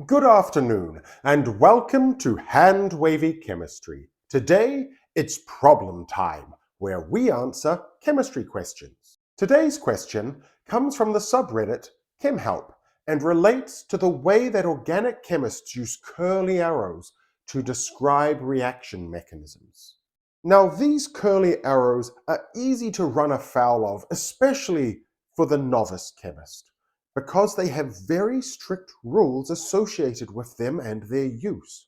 Good afternoon, and welcome to Hand-Wavy Chemistry. Today, it's problem time, where we answer chemistry questions. Today's question comes from the subreddit ChemHelp and relates to the way that organic chemists use curly arrows to describe reaction mechanisms. Now, these curly arrows are easy to run afoul of, especially for the novice chemist, because they have very strict rules associated with them and their use.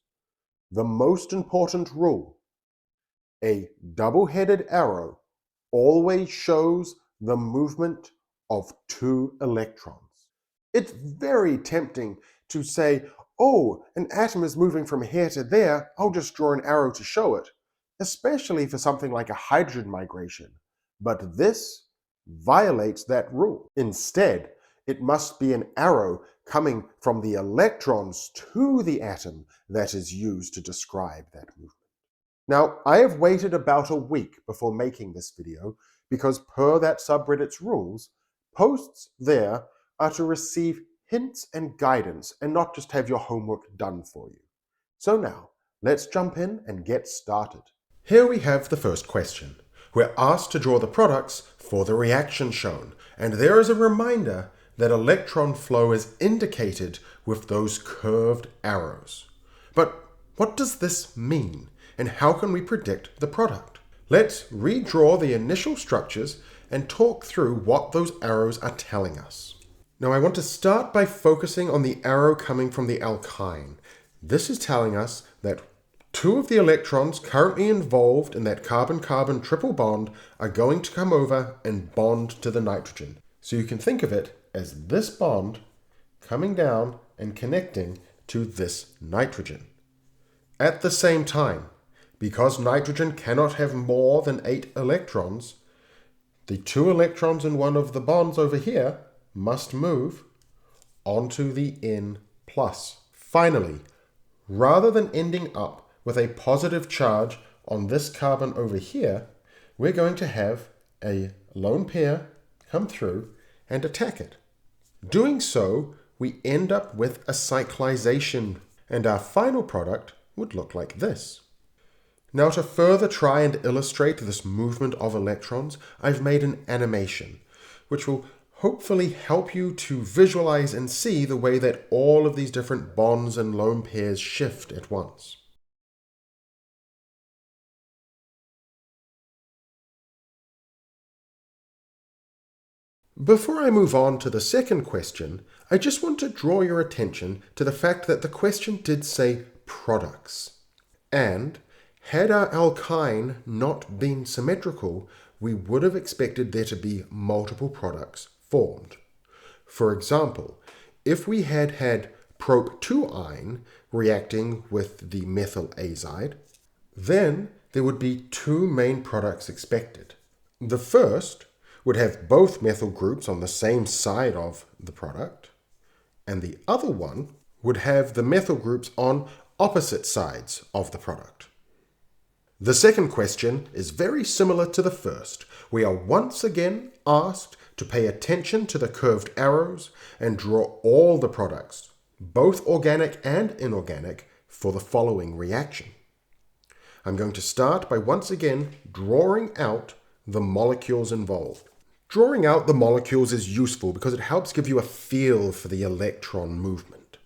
The most important rule: a double-headed arrow always shows the movement of two electrons. It's very tempting to say, oh, an atom is moving from here to there, I'll just draw an arrow to show it, especially for something like a hydrogen migration. But this violates that rule. Instead, it must be an arrow coming from the electrons to the atom that is used to describe that movement. Now, I have waited about a week before making this video because per that subreddit's rules, posts there are to receive hints and guidance and not just have your homework done for you. So now, let's jump in and get started. Here we have the first question. We're asked to draw the products for the reaction shown, and there is a reminder that electron flow is indicated with those curved arrows. But what does this mean, and how can we predict the product? Let's redraw the initial structures and talk through what those arrows are telling us. Now I want to start by focusing on the arrow coming from the alkyne. This is telling us that two of the electrons currently involved in that carbon-carbon triple bond are going to come over and bond to the nitrogen. So you can think of it as this bond coming down and connecting to this nitrogen. At the same time, because nitrogen cannot have more than 8 electrons, the 2 electrons in one of the bonds over here must move onto the N+. Finally, rather than ending up with a positive charge on this carbon over here, we're going to have a lone pair come through and attack it. Doing so, we end up with a cyclization, and our final product would look like this. Now, to further try and illustrate this movement of electrons, I've made an animation, which will hopefully help you to visualize and see the way that all of these different bonds and lone pairs shift at once. Before I move on to the second question, I just want to draw your attention to the fact that the question did say products. And had our alkyne not been symmetrical, we would have expected there to be multiple products formed. For example, if we had had prop-2-ine reacting with the methyl azide, then there would be two main products expected. The first would have both methyl groups on the same side of the product, and the other one would have the methyl groups on opposite sides of the product. The second question is very similar to the first. We are once again asked to pay attention to the curved arrows and draw all the products, both organic and inorganic, for the following reaction. I'm going to start by once again drawing out the molecules involved. Drawing out the molecules is useful because it helps give you a feel for the electron movement.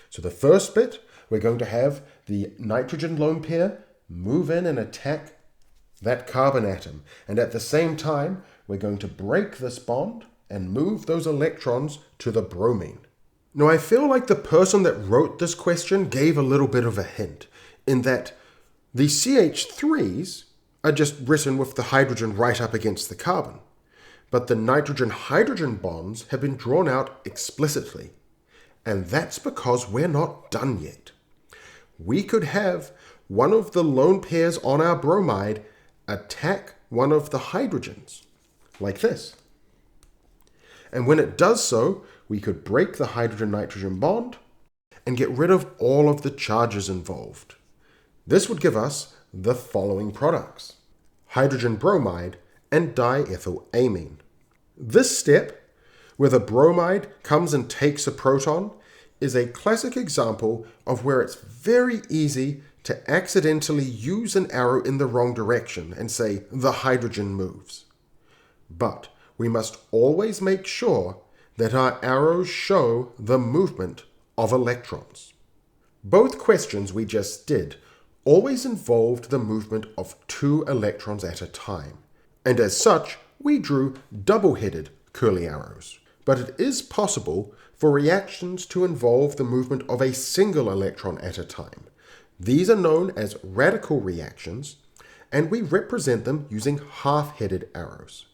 So the first bit, we're going to have the nitrogen lone pair move in and attack that carbon atom. And at the same time, we're going to break this bond and move those electrons to the bromine. Now, I feel like the person that wrote this question gave a little bit of a hint in that the CH3s are just written with the hydrogen right up against the carbon. But the nitrogen-hydrogen bonds have been drawn out explicitly. And that's because we're not done yet. We could have one of the lone pairs on our bromide attack one of the hydrogens, like this. And when it does so, we could break the hydrogen-nitrogen bond and get rid of all of the charges involved. This would give us the following products: hydrogen bromide and diethylamine. This step, where the bromide comes and takes a proton, is a classic example of where it's very easy to accidentally use an arrow in the wrong direction and say the hydrogen moves. But we must always make sure that our arrows show the movement of electrons. Both questions we just did always involved the movement of 2 electrons at a time, and as such we drew double-headed curly arrows. But it is possible for reactions to involve the movement of a single electron at a time. These are known as radical reactions, and we represent them using half-headed arrows.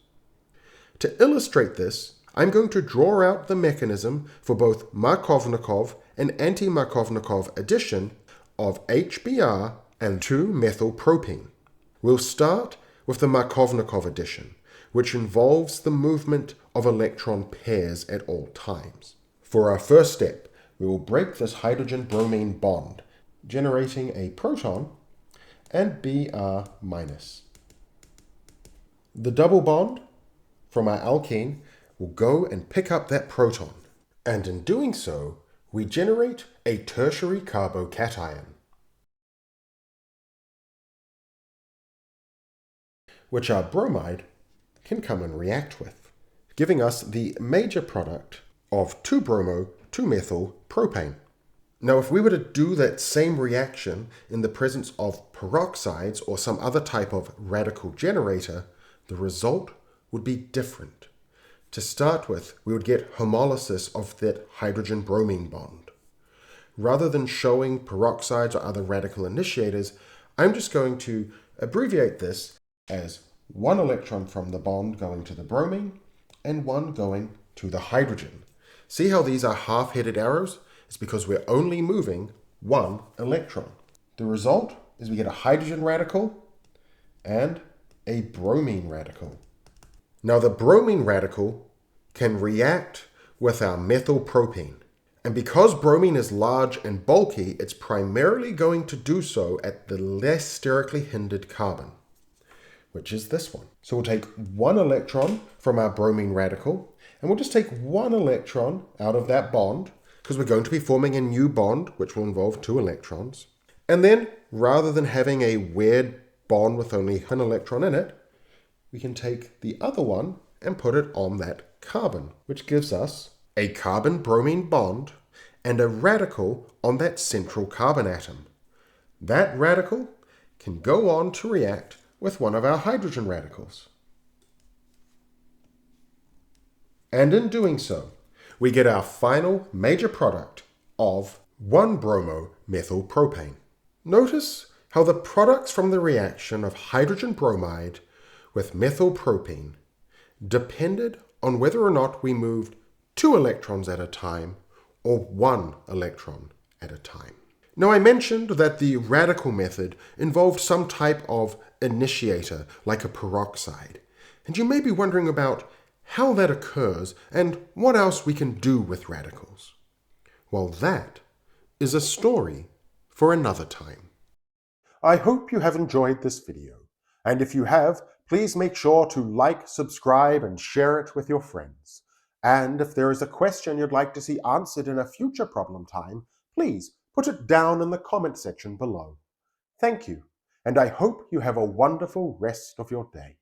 To illustrate this, I'm going to draw out the mechanism for both Markovnikov and anti-Markovnikov addition of HBr and 2-methylpropene. We'll start with the Markovnikov addition, which involves the movement of electron pairs at all times. For our first step, we will break this hydrogen-bromine bond, generating a proton and Br-. The double bond from our alkene will go and pick up that proton, and in doing so, we generate a tertiary carbocation, which our bromide can come and react with, giving us the major product of 2-bromo-2-methyl-propane. Now, if we were to do that same reaction in the presence of peroxides or some other type of radical generator, the result would be different. To start with, we would get homolysis of that hydrogen-bromine bond. Rather than showing peroxides or other radical initiators, I'm just going to abbreviate this as 1 electron from the bond going to the bromine and 1 going to the hydrogen. See how these are half-headed arrows? It's because we're only moving 1 electron. The result is we get a hydrogen radical and a bromine radical. Now the bromine radical can react with our methylpropene. And because bromine is large and bulky, it's primarily going to do so at the less sterically hindered carbon, which is this one. So we'll take 1 electron from our bromine radical, and we'll just take 1 electron out of that bond, because we're going to be forming a new bond, which will involve 2 electrons. And then, rather than having a weird bond with only 1 electron in it, we can take the other one and put it on that carbon, which gives us a carbon-bromine bond and a radical on that central carbon atom. That radical can go on to react with one of our hydrogen radicals. And in doing so, we get our final major product of 1-bromomethylpropane. Notice how the products from the reaction of hydrogen bromide with methylpropene depended on whether or not we moved 2 electrons at a time or 1 electron at a time. Now, I mentioned that the radical method involved some type of initiator, like a peroxide, and you may be wondering about how that occurs and what else we can do with radicals. Well, that is a story for another time. I hope you have enjoyed this video, and if you have, please make sure to like, subscribe, and share it with your friends. And if there is a question you'd like to see answered in a future problem time, please put it down in the comment section below. Thank you, and I hope you have a wonderful rest of your day.